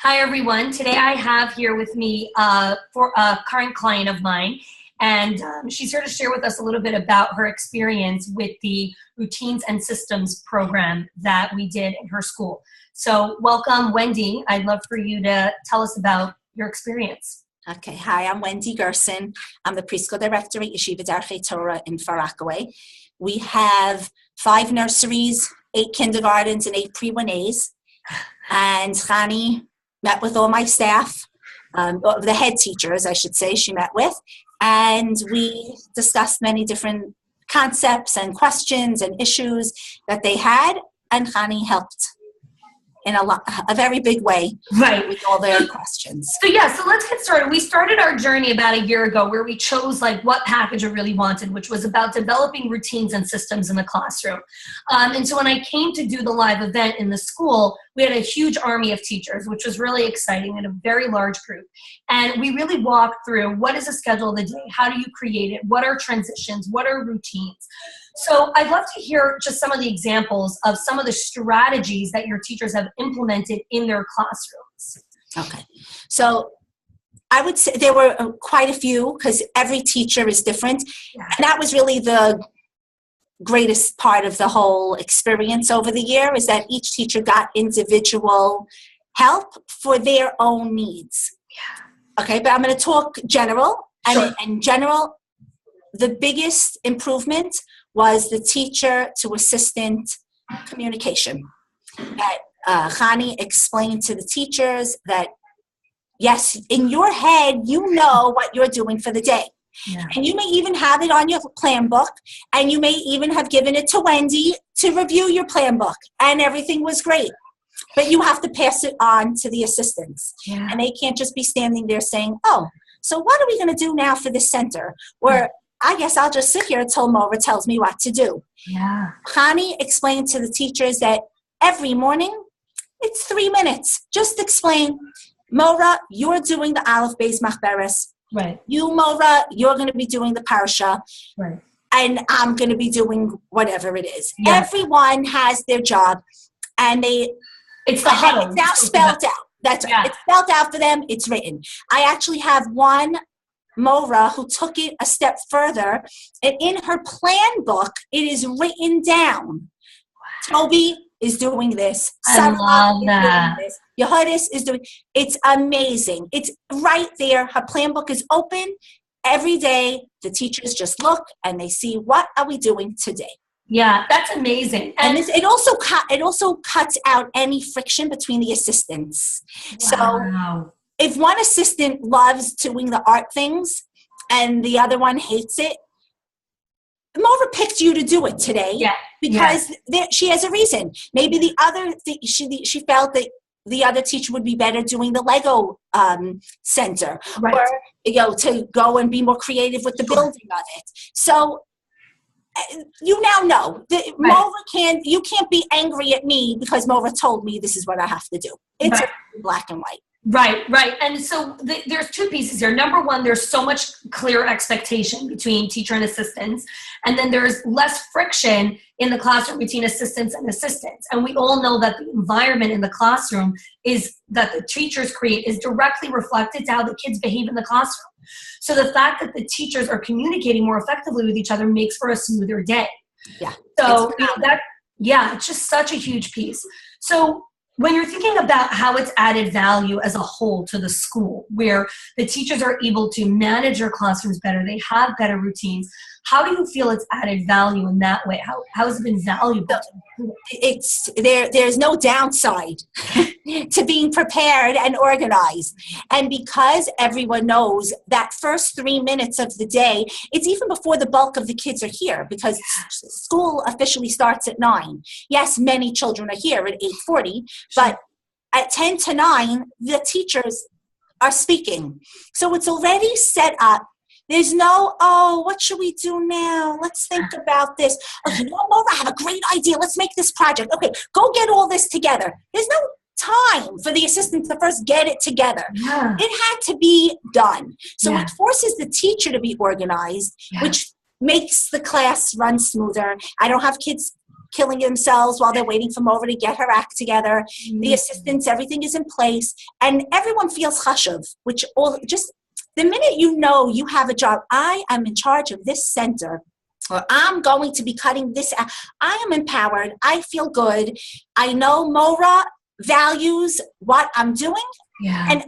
Hi, everyone. Today I have here with me for a current client of mine, and she's here to share with us a little bit about her experience with the Routines and Systems program that we did in her school. So welcome, Wendy. I'd love for you to tell us about your experience. Okay, hi, I'm Wendy Gerson. I'm the preschool director at Yeshiva Darchei Torah in Far Rockaway. We have 5 nurseries, 8 kindergartens, and 8 pre-1As. And Chani met with all my staff, the head teachers, I should say, she met with, and we discussed many different concepts and questions and issues that they had, and Chani helped in a very big way, right, with all their questions. So let's get started. We started our journey about a year ago where we chose what package we really wanted, which was about developing routines and systems in the classroom. And so when I came to do the live event in the school, we had a huge army of teachers, which was really exciting, and a very large group. And we really walked through what is the schedule of the day, how do you create it, what are transitions, what are routines. So I'd love to hear just some of the examples of some of the strategies that your teachers have implemented in their classrooms. Okay, so I would say there were quite a few because every teacher is different. Yeah. And that was really the greatest part of the whole experience over the year, is that each teacher got individual help for their own needs. Yeah. Okay, but I'm going to talk general. Sure. And in general, the biggest improvement was the teacher to assistant communication. That Chani explained to the teachers that, yes, in your head, you know what you're doing for the day. Yeah. And you may even have it on your plan book, and you may even have given it to Wendy to review your plan book, and everything was great. But you have to pass it on to the assistants. Yeah. And they can't just be standing there saying, oh, so what are we going to do now for this center? Or I guess I'll just sit here until Mora tells me what to do. Yeah. Chani explained to the teachers that every morning, it's 3 minutes. Just explain, Mora, you're doing the Aleph Beis Machberes. Right. You, Mora, you're going to be doing the Parsha. Right. And I'm going to be doing whatever it is. Yeah. Everyone has their job, and it's the huddle. It's now spelled out. That's right. It's spelled out for them. It's written. I actually have one Mora who took it a step further, and in her plan book, it is written down. Wow. Toby is doing this. I love that. Doing this. Yehudis is doing. It's amazing. It's right there. Her plan book is open every day. The teachers just look and they see, what are we doing today? Yeah, that's amazing. And it also cuts out any friction between the assistants. Wow. So if one assistant loves doing the art things and the other one hates it, Mora picked you to do it today, because she has a reason. Maybe the other she felt that the other teacher would be better doing the Lego center, right, or to go and be more creative with the building of it. So you now know that Mora you can't be angry at me because Mora told me this is what I have to do. It's black and white. Right. And so there's 2 pieces here. Number one, there's so much clear expectation between teacher and assistants. And then there's less friction in the classroom between assistants and assistants. And we all know that the environment in the classroom is that the teachers create is directly reflected to how the kids behave in the classroom. So the fact that the teachers are communicating more effectively with each other makes for a smoother day. Yeah. So it's just such a huge piece. So when you're thinking about how it's added value as a whole to the school, where the teachers are able to manage their classrooms better, they have better routines, how do you feel it's added value in that way? How has it been valuable? There's no downside to being prepared and organized. And because everyone knows that first 3 minutes of the day, it's even before the bulk of the kids are here, because school officially starts at 9. Yes, many children are here at 8:40, but at 10 to 9, the teachers are speaking. So it's already set up. There's no, what should we do now? Let's think about this. Oh, Mora, I have a great idea. Let's make this project. Okay, go get all this together. There's no time for the assistant to first get it together. Yeah. It had to be done. So it forces the teacher to be organized, which makes the class run smoother. I don't have kids killing themselves while they're waiting for Mora to get her act together. The assistants, everything is in place, and everyone feels chashuv, which all just the minute you know you have a job, I am in charge of this center, or I'm going to be cutting this out. I am empowered. I feel good. I know Mora values what I'm doing, and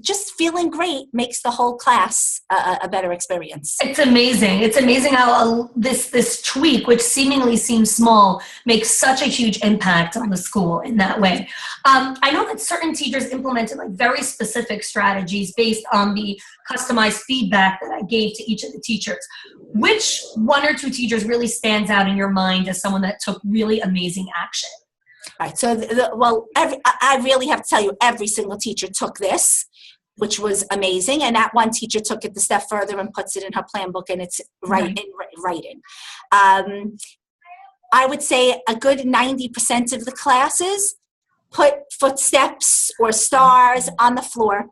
just feeling great makes the whole class a better experience. It's amazing. It's amazing how this tweak, which seemingly seems small, makes such a huge impact on the school in that way. I know that certain teachers implemented like very specific strategies based on the customized feedback that I gave to each of the teachers. Which one or two teachers really stands out in your mind as someone that took really amazing action? Right. So, I really have to tell you, every single teacher took this, which was amazing. And that one teacher took it a step further and puts it in her plan book, and it's in writing. I would say a good 90% of the classes put footsteps or stars on the floor,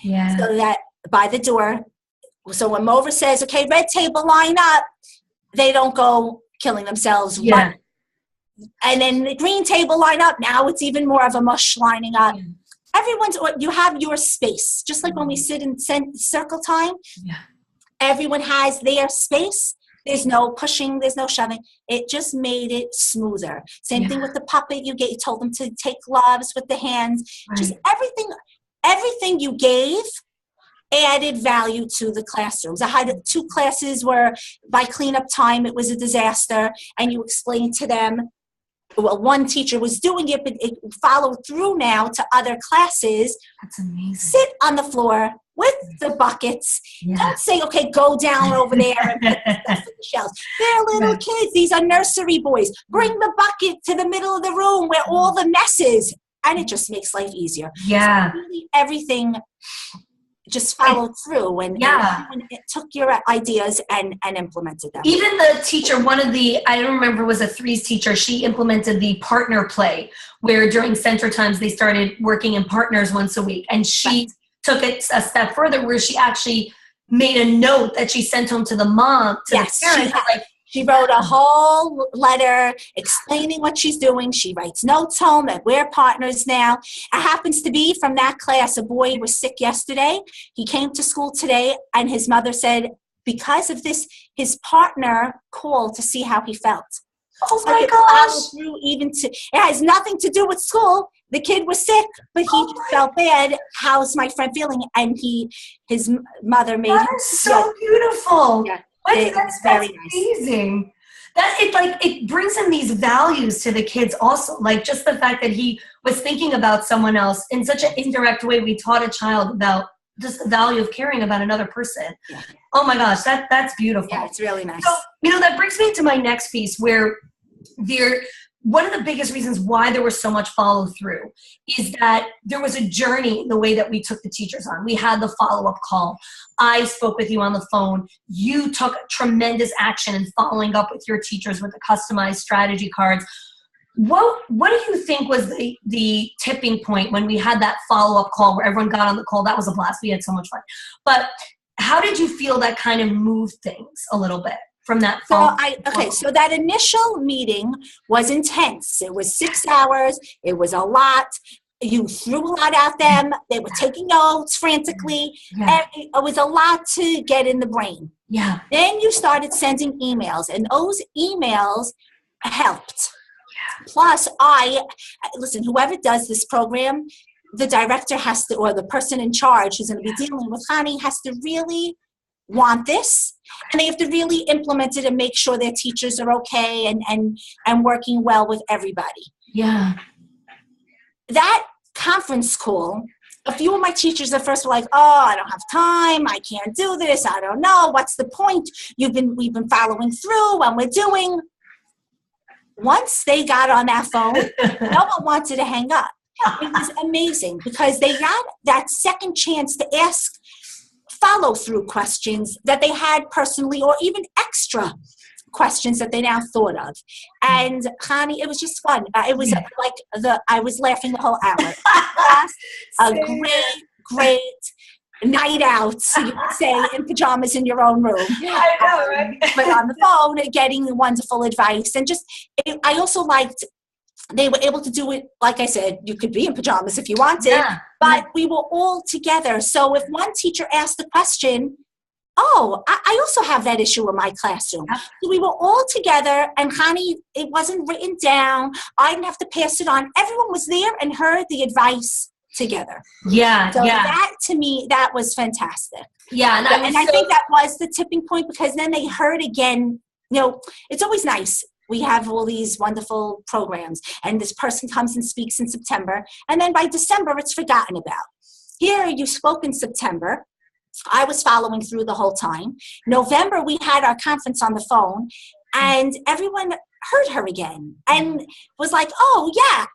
so that by the door. So when Mova says, okay, red table, line up, they don't go killing themselves. Yeah. And then the green table, line up. Now it's even more of a mush lining up. You have your space. Just like when we sit in circle time, everyone has their space. There's no pushing, there's no shoving. It just made it smoother. Same thing with the puppet. You told them to take gloves with the hands. Right. Just everything you gave added value to the classrooms. I had 2 classes where by cleanup time it was a disaster, and you explained to them, well, one teacher was doing it, but it followed through now to other classes. That's amazing. Sit on the floor with the buckets. Don't say, okay, go down over there and put the stuff in the shelves. They're little kids. These are nursery boys. Bring the bucket to the middle of the room where all the mess is. And it just makes life easier. Yeah. So really everything just followed through, and it took your ideas and implemented them. Even the teacher, I don't remember, was a 3s teacher, she implemented the partner play, where during center times they started working in partners once a week, and she took it a step further where she actually made a note that she sent home to the mom, to the parents, she wrote a whole letter explaining what she's doing. She writes notes home that we're partners now. It happens to be from that class, a boy was sick yesterday. He came to school today, and his mother said, because of this, his partner called to see how he felt. Oh my gosh. It has nothing to do with school. The kid was sick, but he felt bad. How's my friend feeling? And his mother made That is so beautiful. Yeah. That's amazing. That it brings in these values to the kids also. Like just the fact that he was thinking about someone else in such an indirect way. We taught a child about just the value of caring about another person. Yeah. Oh my gosh, that's beautiful. Yeah, it's really nice. So, that brings me to my next piece, where one of the biggest reasons why there was so much follow through is that there was a journey in the way that we took the teachers on. We had the follow-up call. I spoke with you on the phone. You took tremendous action in following up with your teachers with the customized strategy cards. What do you think was the tipping point when we had that follow-up call where everyone got on the call? That was a blast. We had so much fun. But how did you feel that kind of moved things a little bit? From that phone. So that initial meeting was intense. It was 6 hours. It was a lot. You threw a lot at them. They were taking notes frantically. Yeah. It was a lot to get in the brain. Yeah. Then you started sending emails, and those emails helped. Yeah. Plus, listen, whoever does this program, the director has to, or the person in charge who's going to be dealing with Hani, has to really want this, and they have to really implement it and make sure their teachers are okay and working well with everybody. Yeah. That conference call, a few of my teachers at first were like, oh, I don't have time, I can't do this, I don't know, what's the point? We've been following through and we're doing. Once they got on that phone, no one wanted to hang up. It was amazing because they got that second chance to ask follow-through questions that they had personally, or even extra questions that they now thought of. And Hani, it was just fun. It was I was laughing the whole hour. A great night outs, you could say, in pajamas in your own room. I know, right? But on the phone, getting wonderful advice. And just, I also liked, they were able to do it, like I said, you could be in pajamas if you wanted, but we were all together. So if one teacher asked a question, oh, I also have that issue in my classroom. So we were all together, and honey, it wasn't written down. I didn't have to pass it on. Everyone was there and heard the advice together. Yeah, so that, to me, that was fantastic. Yeah, and I think that was the tipping point, because then they heard again, you know, it's always nice. We have all these wonderful programs, and this person comes and speaks in September, and then by December, it's forgotten about. Here, you spoke in September. I was following through the whole time. November, we had our conference on the phone, and everyone heard her again and was like, oh, yeah,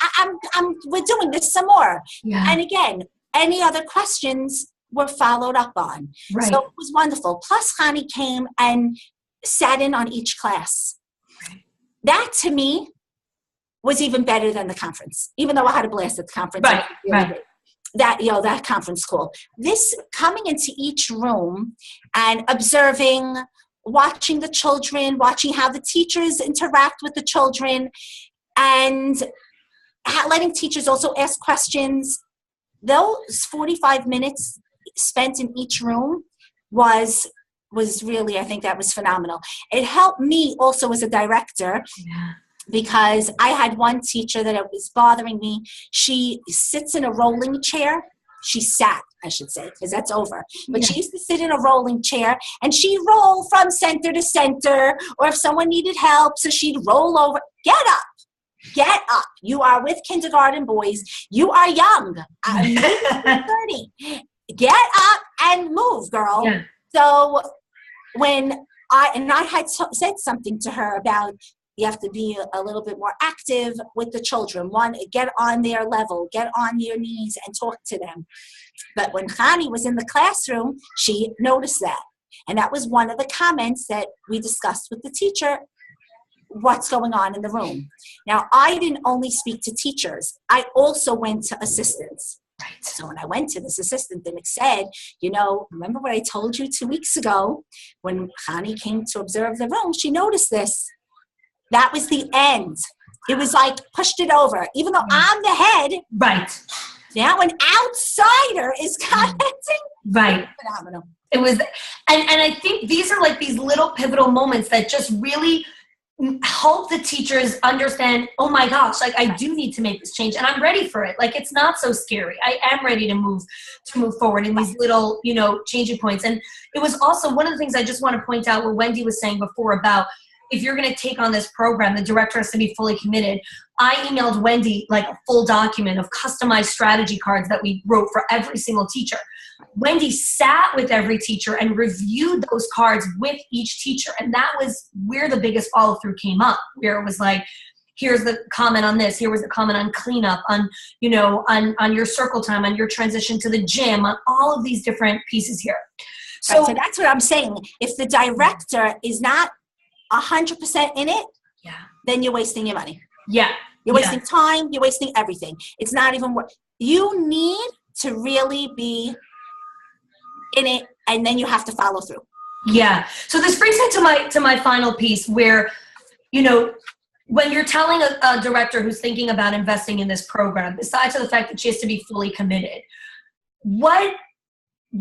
we're doing this some more. Yeah. And again, any other questions were followed up on. Right. So it was wonderful. Plus, Hani came and sat in on each class. Right. That, to me, was even better than the conference, even though I had a blast at the conference. Right, right. That, you know, that conference call. This coming into each room and observing, watching the children, watching how the teachers interact with the children, and letting teachers also ask questions. Those 45 minutes spent in each room was really, I think that was phenomenal. It helped me also as a director. Yeah. Because I had one teacher that it was bothering me. She sits in a rolling chair. She sat, I should say, because that's over. But she used to sit in a rolling chair, and she'd roll from center to center, or if someone needed help, so she'd roll over. Get up. Get up. You are with kindergarten boys. You are young. I'm 30. Get up and move, girl. Yeah. So when I had said something to her about, you have to be a little bit more active with the children. One, get on their level, get on your knees and talk to them. But when Hani was in the classroom, she noticed that. And that was one of the comments that we discussed with the teacher, what's going on in the room. Now, I didn't only speak to teachers. I also went to assistants. Right. So when I went to this assistant and said, you know, remember what I told you 2 weeks ago when Hani came to observe the room, she noticed this. That was the end. It was like pushed it over. Even though I'm the head. Right. Now an outsider is commenting. Right. Phenomenal. It was, and I think these are like these little pivotal moments that just really help the teachers understand, oh my gosh, like I do need to make this change and I'm ready for it. Like it's not so scary. I am ready to move forward in these little, you know, changing points. And it was also one of the things I just want to point out what Wendy was saying before about, if you're going to take on this program, the director has to be fully committed. I emailed Wendy like a full document of customized strategy cards that we wrote for every single teacher. Wendy sat with every teacher and reviewed those cards with each teacher. And that was where the biggest follow through came up, where it was like, here's the comment on this, here was the comment on cleanup, on, you know, on your circle time, on your transition to the gym, on all of these different pieces here. So, right, so that's what I'm saying. If the director is not 100% in it, then you're wasting your money. Yeah. You're wasting time, you're wasting everything. It's not even worth. You need to really be in it, and then you have to follow through. Yeah. So this brings me to my final piece where, you know, when you're telling a director who's thinking about investing in this program, besides the fact that she has to be fully committed, what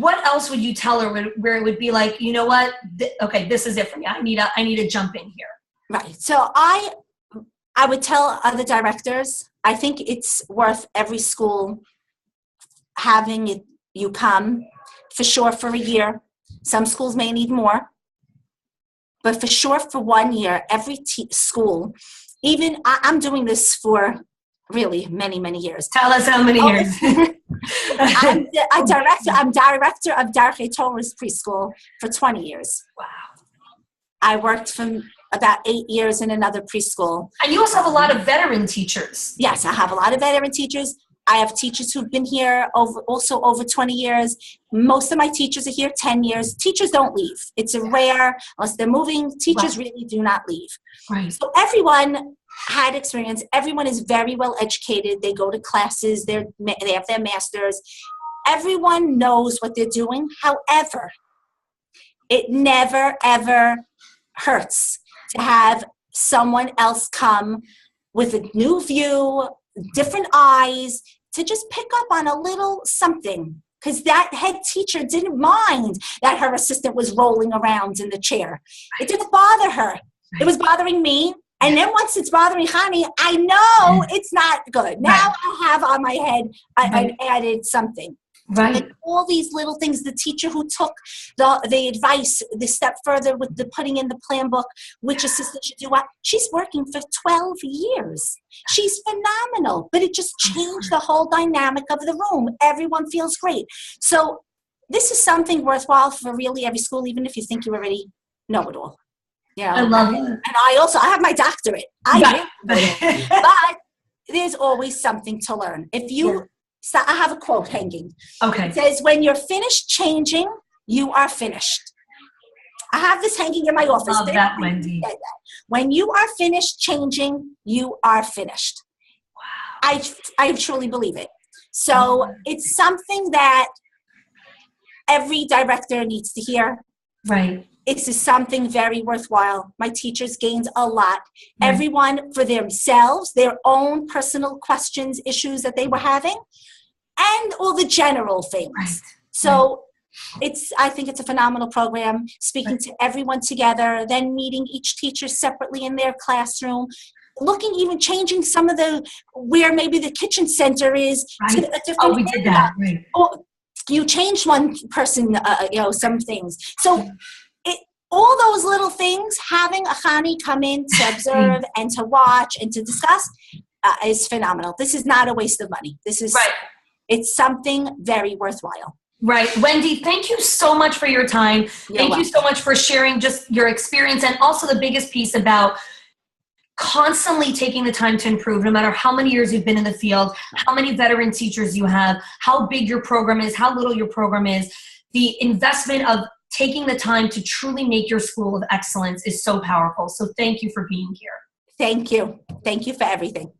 else would you tell her where it would be like, you know what, okay, this is it for me. I need to jump in here. Right. So I would tell other directors, I think it's worth every school having you come for sure for a year. Some schools may need more, but for sure for 1 year, every school, even I'm doing this for really many, many years. Tell us how many years. I'm director of Darkei Torah's preschool for 20 years. Wow. I worked from about 8 years in another preschool. And you also have a lot of veteran teachers. Yes, I have a lot of veteran teachers. I have teachers who've been here over 20 years. Most of my teachers are here 10 years. Teachers don't leave. It's a rare, unless they're moving, teachers really do not leave. Right. So everyone had experience. Everyone is very well educated. They go to classes. They have their masters. Everyone knows what they're doing. However, it never, ever hurts to have someone else come with a new view, different eyes, to just pick up on a little something. Because that head teacher didn't mind that her assistant was rolling around in the chair. It didn't bother her. It was bothering me. And then once it's bothering Hani, I know it's not good. Now I have on my head, I added something. Right. And all these little things, the teacher who took the advice the step further with the putting in the plan book, which assistant should do what, she's working for 12 years. She's phenomenal, but it just changed the whole dynamic of the room. Everyone feels great. So this is something worthwhile for really every school, even if you think you already know it all. You know, I love it. And I have my doctorate. But there's always something to learn. If you, so I have a quote hanging. Okay. It says, when you're finished changing, you are finished. I have this hanging in my office. Love that, Wendy. When you are finished changing, you are finished. Wow. I truly believe it. So it's something that every director needs to hear. Right. This is something very worthwhile. My teachers gained a lot. Everyone for themselves, their own personal questions, issues that they were having, and all the general things. Right. So I think it's a phenomenal program, speaking to everyone together, then meeting each teacher separately in their classroom, even changing some of where maybe the kitchen center is to a different we did that. Right. Or you changed one person, some things. So all those little things, having a Hani come in to observe and to watch and to discuss is phenomenal. This is not a waste of money. This is it's something very worthwhile. Right. Wendy, thank you so much for your time. Thank you so much for sharing just your experience, and also the biggest piece about constantly taking the time to improve, no matter how many years you've been in the field, how many veteran teachers you have, how big your program is, how little your program is. The investment of taking the time to truly make your school of excellence is so powerful. So thank you for being here. Thank you. Thank you for everything.